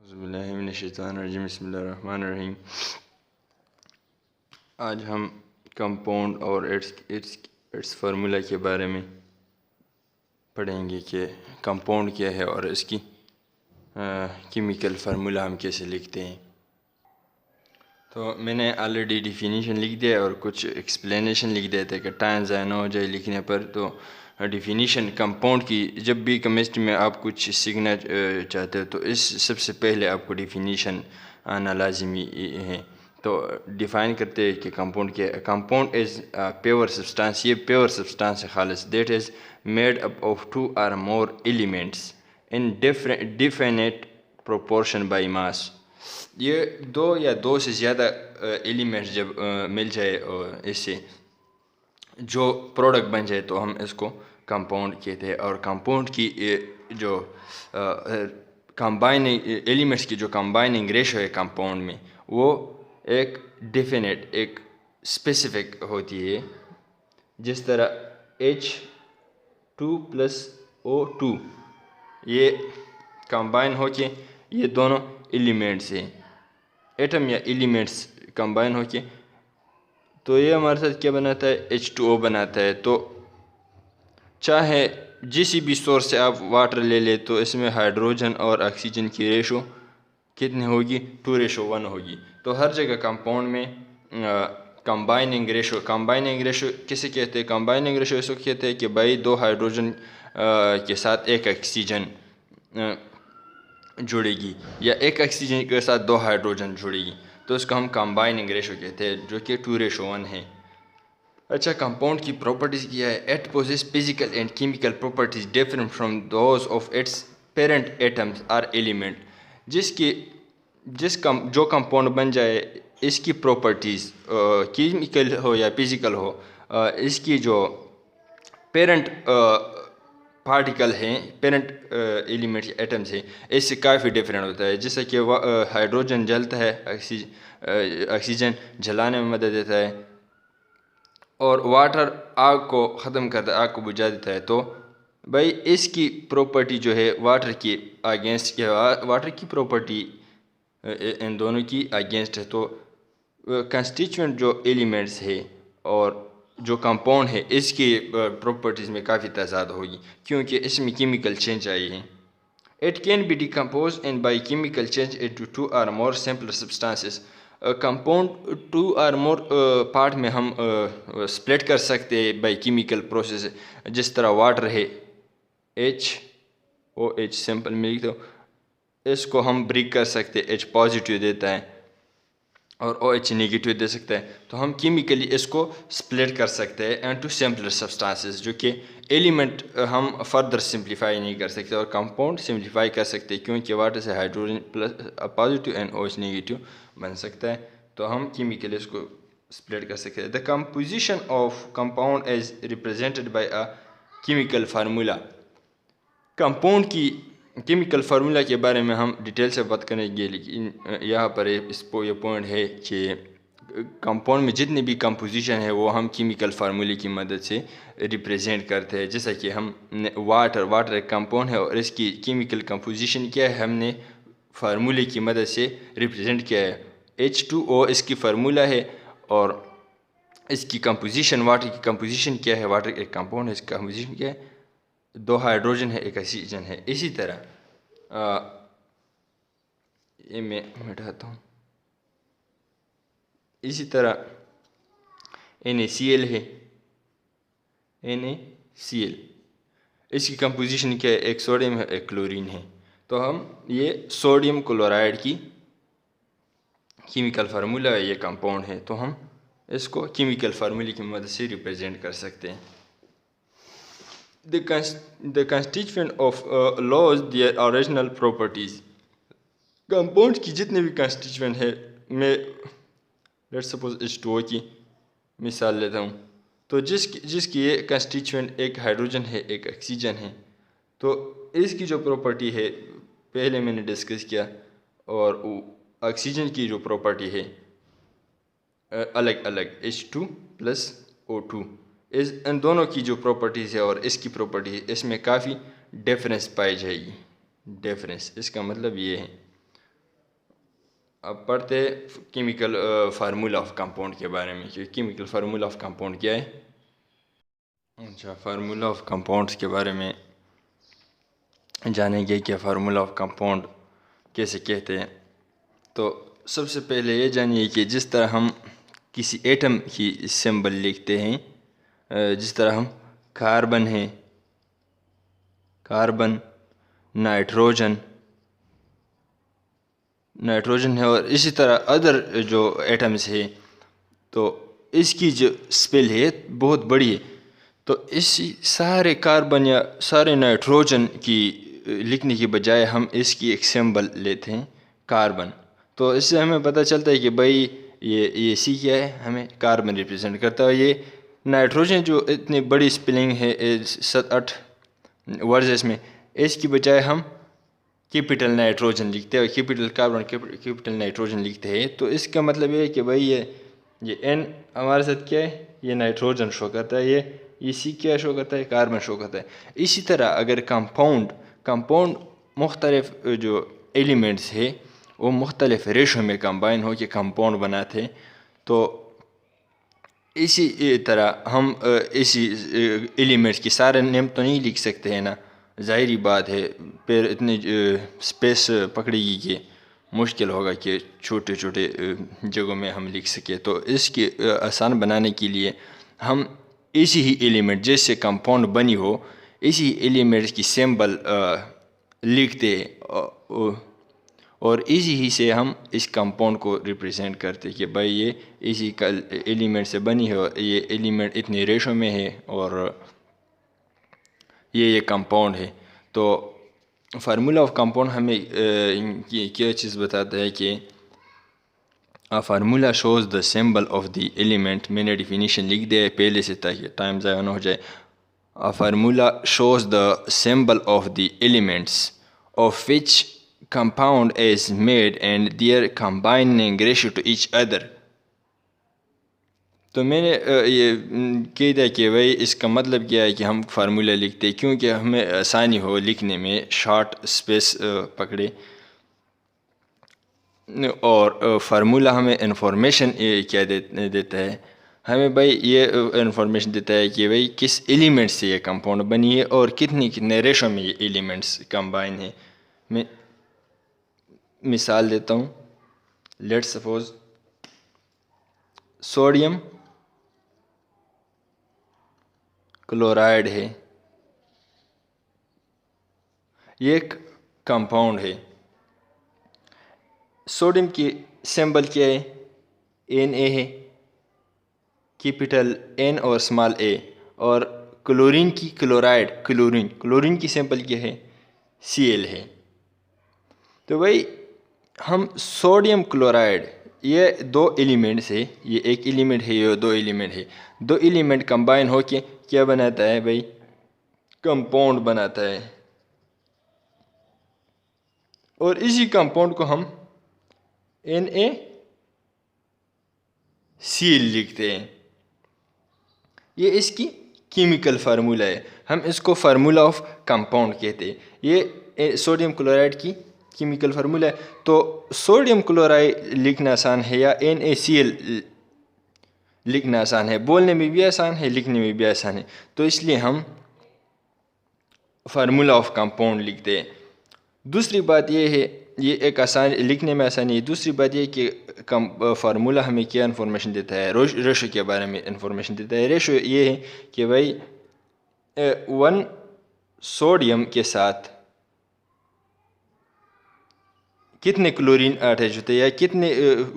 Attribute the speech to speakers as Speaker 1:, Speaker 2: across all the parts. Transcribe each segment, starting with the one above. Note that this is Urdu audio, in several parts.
Speaker 1: اعوذ باللہ من الشیطان الرجیم، بسم اللہ الرحمن الرحیم۔ آج ہم کمپاؤنڈ اور اٹس فارمولا کے بارے میں پڑھیں گے کہ کمپاؤنڈ کیا ہے اور اس کی کیمیکل فارمولا ہم کیسے لکھتے ہیں۔ تو میں نے آلریڈی ڈیفینیشن لکھ دیا اور کچھ ایکسپلینیشن لکھ دیا تھا کہ ٹائم ضائع نہ ہو جائے لکھنے پر۔ تو ڈیفینیشن کمپاؤنڈ کی، جب بھی کیمسٹری میں آپ کچھ سیکھنا چاہتے ہو تو اس سب سے پہلے آپ کو ڈیفینیشن آنا لازمی ہے۔ تو ڈیفائن کرتے ہیں کہ کمپاؤنڈ کیا ہے۔ کمپاؤنڈ از پیور سبسٹانس، یہ پیور سبسٹانس ہے خالص، that is made up of 2 or more elements in definite proportion by mass. یہ دو یا دو سے زیادہ ایلیمنٹس جب مل جائے اس سے جو پروڈکٹ بن جائے تو ہم اس کو کمپاؤنڈ کہتے ہیں۔ اور کمپاؤنڈ کی جو کمبائننگ ایلیمنٹس کی جو کمبائننگ ریشو ہے کمپاؤنڈ میں، وہ ایک ڈیفینٹ، ایک اسپیسیفک ہوتی ہے۔ جس طرح H2+O2 یہ کمبائن ہو کے یہ دونوں ایلیمنٹس ہیں، ایٹم یا ایلیمنٹس کمبائن ہو کے تو یہ ہمارے ساتھ کیا بناتا ہے؟ H2O بناتا ہے۔ تو چاہے جسی بھی سورس سے آپ واٹر لے لے تو اس میں ہائیڈروجن اور آکسیجن کی ریشو کتنی ہوگی؟ 2:1 ہوگی۔ تو ہر جگہ کمپاؤنڈ میں کمبائننگ ریشو کسے کہتے ہیں؟ کمبائننگ ریشو اس کو کہتے ہیں کہ بھائی 2 ہائیڈروجن کے ساتھ 1 آکسیجن جڑے گی یا 1 آکسیجن کے ساتھ 2 ہائیڈروجن جڑے گی، تو اس کو ہم کمبائننگ ریشو کہتے ہیں، جو کہ 2:1 ہے۔ اچھا، کمپاؤنڈ کی پراپرٹیز کیا ہے؟ It possess physical and chemical properties different from those of its parent atoms اور ایلیمنٹ۔ جو کمپاؤنڈ بن جائے اس کی پراپرٹیز کیمیکل ہو یا فزیکل ہو، اس کی جو پیرنٹ پارٹیکل ہیں، پیرنٹ ایلیمنٹ یا ایٹمز ہیں، اس سے کافی ڈفرینٹ ہوتا ہے۔ جیسا کہ ہائیڈروجن جلتا ہے، آکسیجن جلانے میں مدد دیتا ہے، اور واٹر آگ کو ختم کرتا ہے، آگ کو بجھا دیتا ہے۔ تو بھائی اس کی پراپرٹی جو ہے واٹر کی اگینسٹ کیا ہے؟ واٹر کی پراپرٹی ان دونوں کی اگینسٹ ہے۔ تو کنسٹیچوئنٹ جو ایلیمنٹس ہے اور جو کمپاؤنڈ ہے، اس کی پراپرٹیز میں کافی تضاد ہوگی کیونکہ اس میں کیمیکل چینج آئی ہے۔ It can be decomposed and by chemical change into 2 or more simpler substances۔ Compound 2 or more part میں ہم سپلٹ کر سکتے ہیں بائی کیمیکل پروسیس، جس طرح واٹر ہے HOH سمپل میں لکھ دو، اس کو ہم بریک کر سکتے ہیں، H پازیٹیو دیتا ہے اور OH نیگیٹیو دے سکتا ہے۔ تو ہم کیمیکلی اس کو سپلٹ کر سکتے ہیں انٹو سمپلر سبسٹانسز، جو کہ ایلیمنٹ ہم فردر سمپلیفائی نہیں کر سکتے اور کمپاؤنڈ سمپلیفائی کر سکتے ہیں کیونکہ واٹر سے hydrogen plus positive and OH negative بن سکتا ہے۔ تو ہم کیمیکلی اس کو سپلٹ کر سکتے ہیں۔ The composition of compound is represented by a chemical formula. Compound کی کیمیکل فارمولا کے بارے میں ہم ڈیٹیل سے بات کریں گے، لیکن یہاں پر یہ پوائنٹ ہے کہ کمپاؤنڈ میں جتنی بھی کمپوزیشن ہے وہ ہم کیمیکل فارمولے کی مدد سے ریپریزینٹ کرتے ہیں۔ جیسا کہ ہم نے واٹر ایک کمپاؤنڈ ہے اور اس کی کیمیکل کمپوزیشن کیا ہے، ہم نے فارمولے کی مدد سے ریپریزینٹ کیا ہے۔ H2O اس کی فارمولا ہے اور اس کی کمپوزیشن، واٹر کی کمپوزیشن کیا ہے؟ واٹر ایک کمپاؤنڈ ہے، اس کی کمپوزیشن کیا ہے؟ 2 ہائیڈروجن ہے، 1 آکسیجن ہے۔ اسی طرح یہ میں مٹاتا ہوں، اسی طرح NaCl ہے، NaCl اس کی کمپوزیشن کیا ہے؟ 1 سوڈیم ہے، 1 کلورین ہے۔ تو ہم یہ سوڈیم کلورائڈ کی کیمیکل فارمولا ہے، یہ کمپاؤنڈ ہے، تو ہم اس کو کیمیکل فارمولے کی مدد سے ریپرزینٹ کر سکتے ہیں۔ The constituent of lose their original properties۔ Compound کی جتنے بھی کنسٹیچوئنٹ ہے، میں لیٹ سپوز H2O کی مثال لیتا ہوں، تو جس کی یہ کنسٹیچوئنٹ 1 ہائیڈروجن ہے، 1 آکسیجن ہے، تو اس کی جو پراپرٹی ہے پہلے میں نے ڈسکس کیا، اور آکسیجن کی جو پراپرٹی ہے الگ الگ H2+O2، ان دونوں کی جو پراپرٹیز ہے اور اس کی پراپرٹی اس میں کافی ڈفرینس پائی جائے گی۔ ڈفرینس اس کا مطلب یہ ہے اب پڑھتے کیمیکل فارمولا آف کمپاؤنڈ کے بارے میں کہ کیمیکل فارمولا آف کمپاؤنڈ کیا ہے. اچھا، فارمولا آف کمپاؤنڈس کے بارے میں جانیں گے کہ فارمولا آف کمپاؤنڈ کیسے کہتے ہیں. تو سب سے پہلے یہ جانیے کہ جس طرح ہم کسی ایٹم کی سمبل لکھتے ہیں، جس طرح ہم کاربن ہے، کاربن، نائٹروجن ہے، اور اسی طرح ادر جو ایٹمز ہے، تو اس کی جو اسپیل ہے بہت بڑی ہے. تو اسی سارے کاربن یا سارے نائٹروجن کی لکھنے کی بجائے ہم اس کی ایک سمبل لیتے ہیں کاربن. تو اس سے ہمیں پتہ چلتا ہے کہ بھائی یہ سی کیا ہے، ہمیں کاربن ریپرزینٹ کرتا ہے. یہ نائٹروجن جو اتنی بڑی اسپیلنگ ہے 7-8 ورڈز میں، اس کی بجائے ہم کیپٹل نائٹروجن لکھتے ہیں اور کیپٹل کاربن کیپٹل نائٹروجن لکھتے ہیں. تو اس کا مطلب یہ ہے کہ بھائی یہ این ہمارے ساتھ کیا ہے، یہ نائٹروجن شو کرتا ہے، یہ سی کیا شو کرتا ہے، کاربن شو کرتا ہے. اسی طرح اگر کمپاؤنڈ مختلف جو ایلیمنٹس ہے وہ مختلف ریشو میں کمبائن ہو کے کمپاؤنڈ بناتے ہیں. تو اسی طرح ہم اسی ایلیمنٹس کی سارے نیم تو نہیں لکھ سکتے ہیں نا، ظاہری بات ہے، پھر اتنی اسپیس پکڑے گی کہ مشکل ہوگا کہ چھوٹے چھوٹے جگہوں میں ہم لکھ سکیں. تو اس کی آسان بنانے کے لیے ہم اسی ہی ایلیمنٹ جس سے کمپاؤنڈ بنی ہو، اسی ایلیمنٹس کی سمبل لکھتے اور اسی ہی سے ہم اس کمپاؤنڈ کو ریپرزینٹ کرتے کہ بھائی یہ اسی ایلیمنٹ سے بنی ہے، یہ ایلیمنٹ اتنے ریشو میں ہے اور یہ کمپاؤنڈ ہے. تو فارمولا آف کمپاؤنڈ ہمیں کیا چیز بتاتا ہے کہ formula shows the symbol of the element. میں نے ڈیفینیشن لکھ دیا ہے پہلے سے تاکہ ٹائم ضائع نہ ہو جائے. Formula shows the symbol of the elements of which compound is made and their combining ratio to each other. تو میں نے یہ کہہ دیا کہ بھائی اس کا مطلب کیا ہے کہ ہم فارمولا لکھتے ہیں کیونکہ ہمیں آسانی ہو لکھنے میں، شارٹ اسپیس پکڑے، اور فارمولا ہمیں انفارمیشن کیا دیتا ہے، ہمیں بھائی یہ انفارمیشن دیتا ہے کہ بھائی کس ایلیمنٹ سے یہ کمپاؤنڈ بنی ہے اور کتنے ریشو میں یہ ایلیمنٹس کمبائن ہیں. میں مثال دیتا ہوں. لیٹ سپوز سوڈیم کلورائڈ ہے، یہ ایک کمپاؤنڈ ہے. سوڈیم کی سمبل کیا ہے، Na ہے، کیپٹل N اور اسمال a. اور کلورین کی کلورین کی سمبل کیا ہے، Cl ہے. تو بھائی ہم سوڈیم کلورائڈ، یہ دو ایلیمنٹس ہے، یہ ایک ایلیمنٹ ہے، یہ دو ایلیمنٹ ہے، دو ایلیمنٹ کمبائن ہو کے کیا بناتا ہے بھائی، کمپاؤنڈ بناتا ہے. اور اسی کمپاؤنڈ کو ہم NaCl لکھتے ہیں. یہ اس کی کیمیکل فارمولا ہے، ہم اس کو فارمولا آف کمپاؤنڈ کہتے ہیں. یہ سوڈیم کلورائڈ کی کیمیکل فارمولا ہے. تو سوڈیم کلورائڈ لکھنا آسان ہے یا NaCl لکھنا آسان ہے، بولنے میں بھی آسان ہے، لکھنے میں بھی آسان ہے. تو اس لیے ہم فارمولا آف کمپاؤنڈ لکھتے ہیں. دوسری بات یہ ہے، یہ ایک آسان لکھنے میں آسانی ہے. دوسری بات یہ کہ فارمولا ہمیں کیا انفارمیشن دیتا ہے، ریشو کے بارے میں انفارمیشن دیتا ہے. ریشو یہ ہے کہ بھائی 1 سوڈیم کے ساتھ کتنے کلورین اٹیچ ہوتے ہیں یا کتنے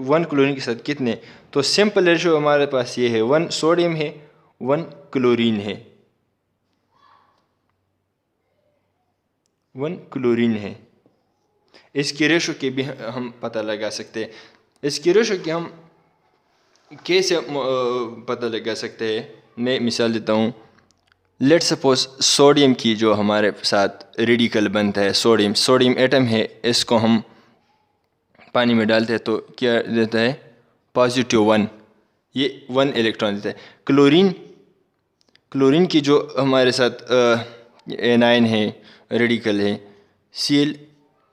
Speaker 1: 1 کلورین کے ساتھ کتنے. تو سمپل ریشو ہمارے پاس یہ ہے، 1 سوڈیم ہے، 1 کلورین ہے، 1 کلورین ہے. اس کی ریشو کے بھی ہم پتہ لگا سکتے ہیں. اس کی ریشو کی ہم کیسے پتہ لگا سکتے ہیں، میں مثال دیتا ہوں. لیٹ سپوز سوڈیم کی جو ہمارے ساتھ ریڈیکل بنتا ہے، سوڈیم ایٹم ہے، اس کو ہم پانی میں ڈالتے ہیں تو کیا دیتا ہے، پازیٹیو 1، یہ 1 الیکٹران دیتا ہے. کلورین کی جو ہمارے ساتھ A9 ہے، ریڈیکل ہے، Cl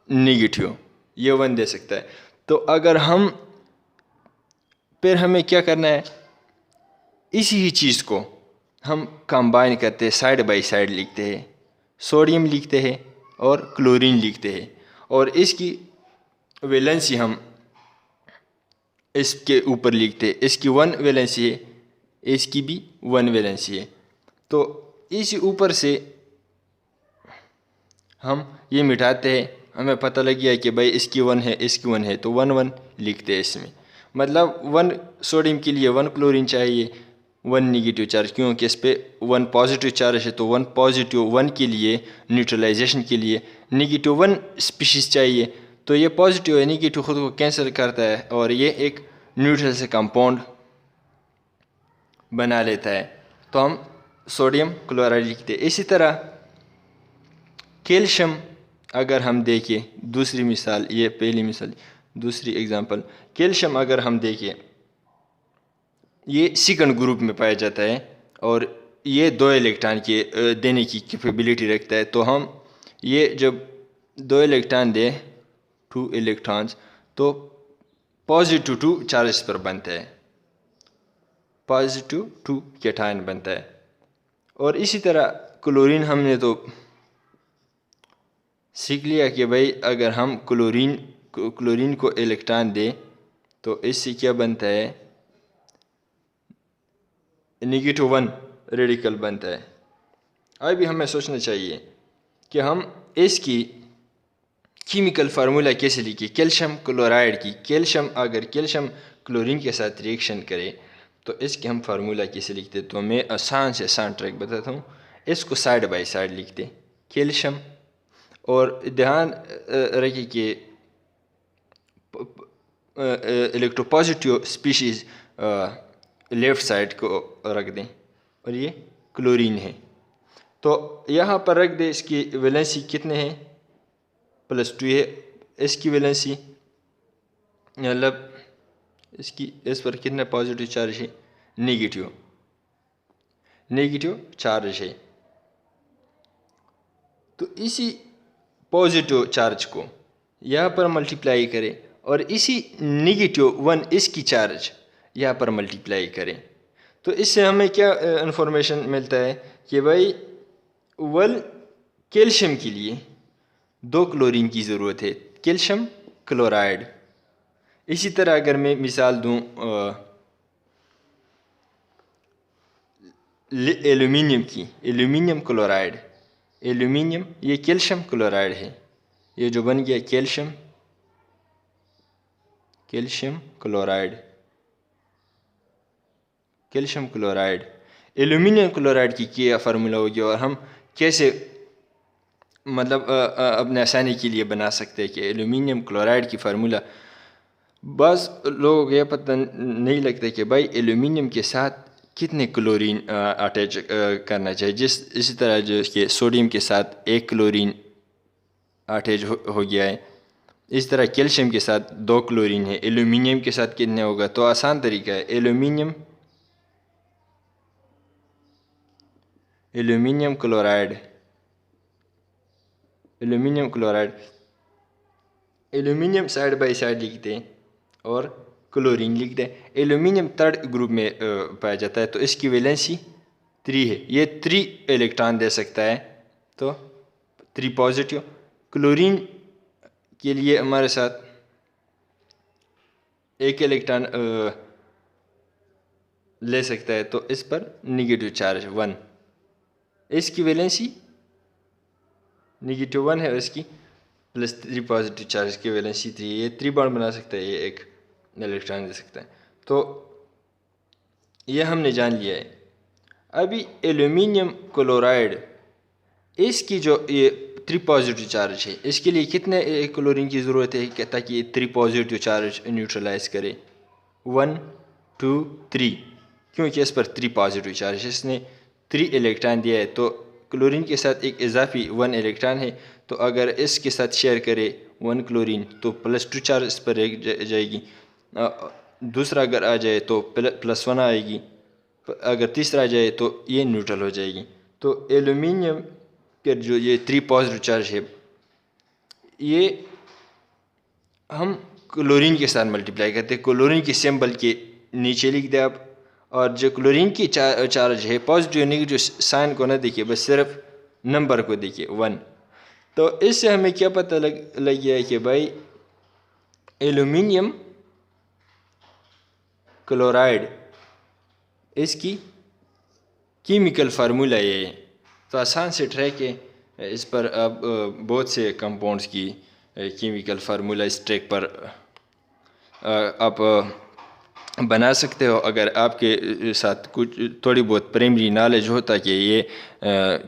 Speaker 1: نیگیٹیو، یہ 1 دے سکتا ہے. تو اگر پھر ہمیں کیا کرنا ہے، اسی ہی چیز کو ہم کمبائن کرتے ہیں، سائڈ بائی سائڈ لکھتے ہیں، سوڈیم لکھتے ہیں اور کلورین لکھتے ہیں، اور اس کی ویلنسی ہم اس کے اوپر لکھتے ہیں، اس کی 1 ویلنسی ہے، اس کی بھی 1 ویلنسی ہے، تو اسی اوپر سے ہم یہ مٹاتے ہیں، ہمیں پتہ لگ گیا کہ بھائی اس کی 1 ہے، اس کی 1 ہے، تو 1 1 لکھتے ہیں اس میں، مطلب 1 سوڈیم کے لیے 1 کلورین چاہیے، 1 نگیٹیو چارج، کیونکہ اس پہ 1 پازیٹیو چارج ہے، تو 1 پازیٹیو 1 کے لیے نیوٹرلائزیشن کے لیے نگیٹیو 1 اسپیشیز چاہیے، تو یہ پازیٹیو ہے نگیٹیو خود کو کینسل کرتا ہے اور یہ ایک نیوٹرل سے کمپاؤنڈ بنا لیتا ہے، تو ہم سوڈیم کلورائڈ لکھتے ہیں۔ اسی طرح کیلشیم اگر ہم دیکھیں، دوسری مثال، یہ پہلی مثال، دوسری ایگزامپل، کیلشیم اگر ہم دیکھیں، یہ سیکنڈ گروپ میں پایا جاتا ہے اور یہ 2 الیکٹران کے دینے کی کیپیبلٹی رکھتا ہے، تو ہم یہ جب 2 الیکٹران دیں، 2 الیکٹرانز، تو پازیٹیو 2 چارج پر بنتا ہے، پازیٹیو 2 کیٹائن بنتا ہے۔ اور اسی طرح کلورین ہم نے تو سیکھ لیا کہ بھائی اگر ہم کلورین کو الیکٹران دیں تو اس سے کیا بنتا ہے، نگیٹیو 1 ریڈیکل بنتا ہے۔ ابھی ہمیں سوچنا چاہیے کہ ہم اس کی کیمیکل فارمولا کیسے لکھیں، کیلشیم کلورائڈ کی، اگر کیلشیم کلورین کے ساتھ ریئیکشن کرے تو اس کی ہم فارمولا کیسے لکھتے، تو میں آسان سے آسان ٹریک بتاتا ہوں، اس کو سائڈ بائی سائڈ لکھتے، کیلشیم، اور دھیان رکھیے کہ electro positive species left side کو رکھ دیں، اور یہ کلورین ہے، تو یہاں پر رکھ دیں، اس کی ویلنسی کتنے ہیں، +2 ہے، اس کی ویلنسی مطلب اس پر کتنا پازیٹیو چارج ہے، نگیٹیو چارج ہے، تو اسی پازیٹیو چارج کو یہاں پر ملٹیپلائی کریں اور اسی نگیٹیو 1 اس کی چارج یہاں پر ملٹیپلائی کریں، تو اس سے ہمیں کیا انفارمیشن ملتا ہے کہ بھائی کیلشیم کے لیے 2 کلورین کی ضرورت ہے، کیلشیم کلورائڈ۔ اسی طرح اگر میں مثال دوں ایلومینیم کی، ایلومینیم کلورائڈ، ایلومینیم یہ کیلشیم کلورائڈ ہے، یہ جو بن گیا کیلشیم کلورائڈ، ایلومینیم کلورائڈ کی کیا فارمولا ہوگی، اور ہم کیسے مطلب اپنے آسانی کے لیے بنا سکتے ہیں کہ ایلومینیم کلورائڈ کی فارمولا، بعض لوگوں کو یہ پتہ نہیں لگتا کہ بھائی ایلومینیم کے ساتھ کتنے کلورین اٹیچ کرنا چاہیے، اسی طرح جو کہ سوڈیم کے ساتھ 1 کلورین اٹیچ ہو گیا ہے، اس طرح کیلشیم کے ساتھ 2 کلورین ہے، ایلومینیم کے ساتھ کتنے ہوگا، تو آسان طریقہ ہے، aluminium chloride, aluminium side by side لکھتے ہیں اور کلورین لکھتے ہیں، ایلومینیم 3rd گروپ میں پایا جاتا ہے، تو اس کی ویلنسی 3 ہے، یہ 3 الیکٹران دے سکتا ہے، تو 3 پازیٹیو، کلورین کے لیے ہمارے ساتھ 1 الیکٹران لے سکتا ہے، تو اس پر نگیٹیو چارج 1، اس کی ویلنسی نگیٹیو 1 ہے، اس کی +3 پازیٹیو چارج کی ویلنسی 3، یہ 3 بانڈ بنا سکتا ہے، یہ 1 الیکٹران دے سکتا ہے، تو یہ ہم نے جان لیا ہے۔ ابھی ایلومینیم کلورائڈ، اس کی جو یہ 3 پازیٹیو چارج ہے، اس کے لیے کتنے کلورین کی ضرورت ہے تاکہ یہ 3 پازیٹیو چارج نیوٹرلائز کرے، 1 2 3، کیونکہ اس پر 3 پازیٹیو چارج ہے، اس نے 3 الیکٹران دیا ہے، تو کلورین کے ساتھ ایک اضافی 1 الیکٹران ہے، تو اگر اس کے ساتھ شیئر کرے 1 کلورین تو +2 چارج اس پر جائے گی، دوسرا اگر آ جائے تو +1 آئے گی، اگر تیسرا آ جائے تو یہ نیوٹرل ہو جائے گی، تو ایلومینیم کے جو یہ 3 پازیٹیو چارج ہے، یہ ہم کلورین کے ساتھ ملٹیپلائی کرتے ہیں. کلورین کے سمبل کے نیچے لکھ دیں آپ, اور جو کلورین کی چارج ہے پازیٹیو نیگیٹو سائن کو نہ دیکھیے, بس صرف نمبر کو دیکھیے 1. تو اس سے ہمیں کیا پتہ لگ گیا ہے کہ بھائی ایلومینیم کلورائڈ اس کی کیمیکل فارمولہ یہ ہے. تو آسان سے ٹریک ہے, اس پر آپ بہت سے کمپاؤنڈس کی کیمیکل فارمولہ اس ٹریک پر آپ بنا سکتے ہو. اگر آپ کے ساتھ کچھ تھوڑی بہت پرائمری نالج ہوتا کہ یہ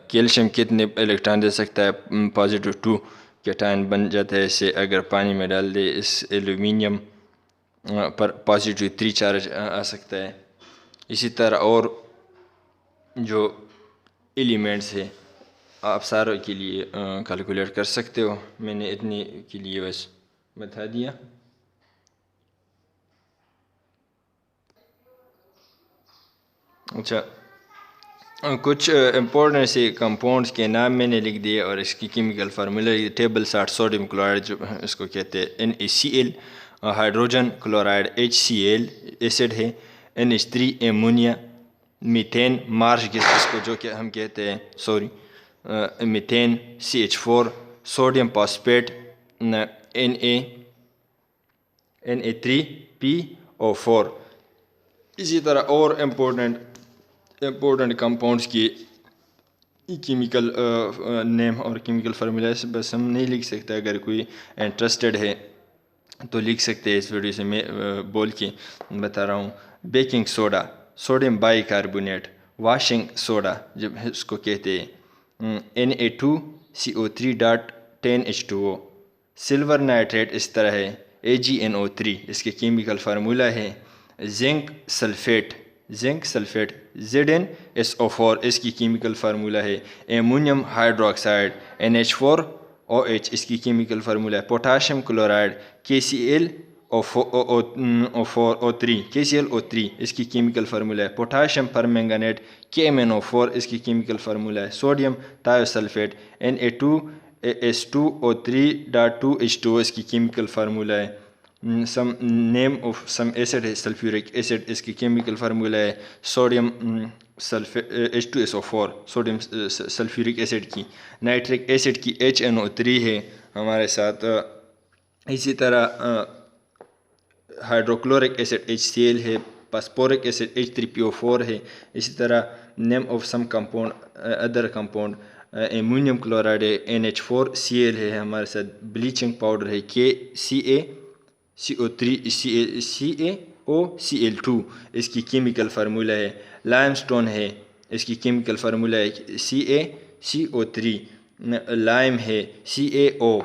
Speaker 1: کیلشیم کتنے الیکٹران دے سکتا ہے, پازیٹیو 2 کیٹائن بن جاتا ہے اس سے اگر پانی میں ڈال دے. اس ایلومینیم پر پازیٹیو 3 چارج آ سکتا ہے. اسی طرح اور جو ایلیمنٹس ہیں آپ ساروں کے لیے کیلکولیٹ کر سکتے ہو. میں نے اتنی کے لیے بس بتا دیا. اچھا, کچھ امپورٹنٹ سے کمپاؤنڈس کے نام میں نے لکھ دیے اور اس کی chemical formula table 60. Sodium chloride جو اس کو کہتے ہیں NaCl, hydrogen chloride HCl acid ہے, NH3 ایمونیا, میتھین مارش گیس اس کو جو کہ ہم کہتے ہیں methane CH4, sodium phosphate Na3PO4. اسی طرح اور امپورٹنٹ کمپاؤنڈس کی کیمیکل نیم اور کیمیکل فارمولہ بس ہم نہیں لکھ سکتے. اگر کوئی انٹرسٹڈ ہے تو لکھ سکتے ہیں. اس ویڈیو سے میں بول کے بتا رہا ہوں. Baking soda, sodium bicarbonate, washing soda جب اس کو کہتے ہیں Na2CO3.10H2O, سلور نائٹریٹ اس طرح ہے AgNO3 اس کے کیمیکل فارمولہ ہے. زنک سلفیٹ ZnSO4 اس کی کیمیکل فارمولہ ہے. ایمونیم ہائیڈروکسائڈ NH4OH اس کی کیمیکل فارمولہ ہے. پوٹاشیم کلورائڈ KClO3 اس کی کیمیکل فارمولہ ہے. پوٹاشیم پرمنگنیٹ KMnO4 اس کی کیمیکل فارمولہ ہے. سوڈیم تھائوسلفیٹ Na2SO3.2H2O اس کی کیمیکل فارمولہ ہے. نیم آف سم ایسڈ ہے سلفیورک ایسڈ اس کی کیمیکل فارمولہ ہے. Sodium H2SO4 sodium sulphuric acid کی. نائٹرک ایسڈ کی HNO3 ہے ہمارے ساتھ. اسی طرح ہائیڈروکلورک ایسڈ HCl ہے. فاسفورک ایسڈ H3PO4 ہے. اسی طرح name of some compound other compound ammonium chloride ہے NH4Cl ہے ہمارے ساتھ. بلیچنگ پاؤڈر ہے CaCO2 اس کی کیمیکل فارمولہ ہے. لائم سٹون ہے اس کی کیمیکل فارمولہ ہے CaCO3. لائم ہے CaO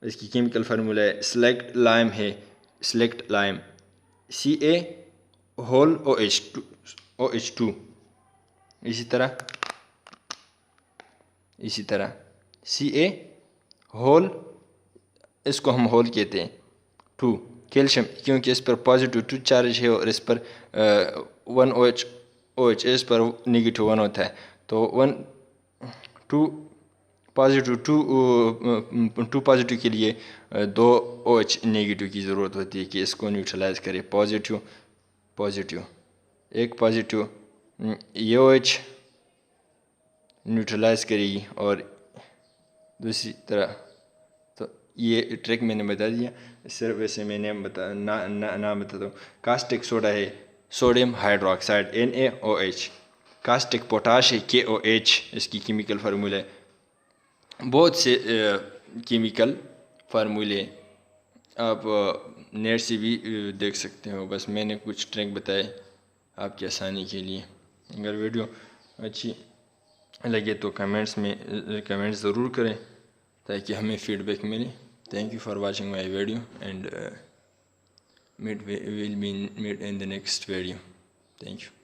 Speaker 1: اس کی کیمیکل فارمولہ ہے. سلیکٹ لائم ہے CaOH2. اسی طرح Ca ہول اس کو ہم ہول کہتے ہیں 2. کیلشیم کیونکہ اس پر پازیٹیو 2 چارج ہے اور اس پر 1 OH اس پر نیگیٹو 1 ہوتا ہے. تو 2 پازیٹیو کے لیے 2 OH نیگیٹو کی ضرورت ہوتی ہے کہ اس کو نیوٹرلائز کرے. پازیٹیو ایک پازیٹیو یہ OH نیوٹرلائز کرے گی اور دوسری طرح. تو یہ ٹرک میں نے بتا دیا. صرف ویسے میں نے نام بتا دو. کاسٹک سوڈا ہے sodium hydroxide NaOH. Caustic potash ہے KOH اس کی کیمیکل فارمولہ ہے. بہت سے کیمیکل فارمولے آپ نیٹ سے بھی دیکھ سکتے ہو. بس میں نے کچھ ٹرک بتائے آپ کی آسانی کے لیے. اگر ویڈیو اچھی لگے تو کمنٹس ضرور کریں تاکہ ہمیں فیڈ بیک ملے. Thank you for watching my video and we'll meet in the next video. Thank you.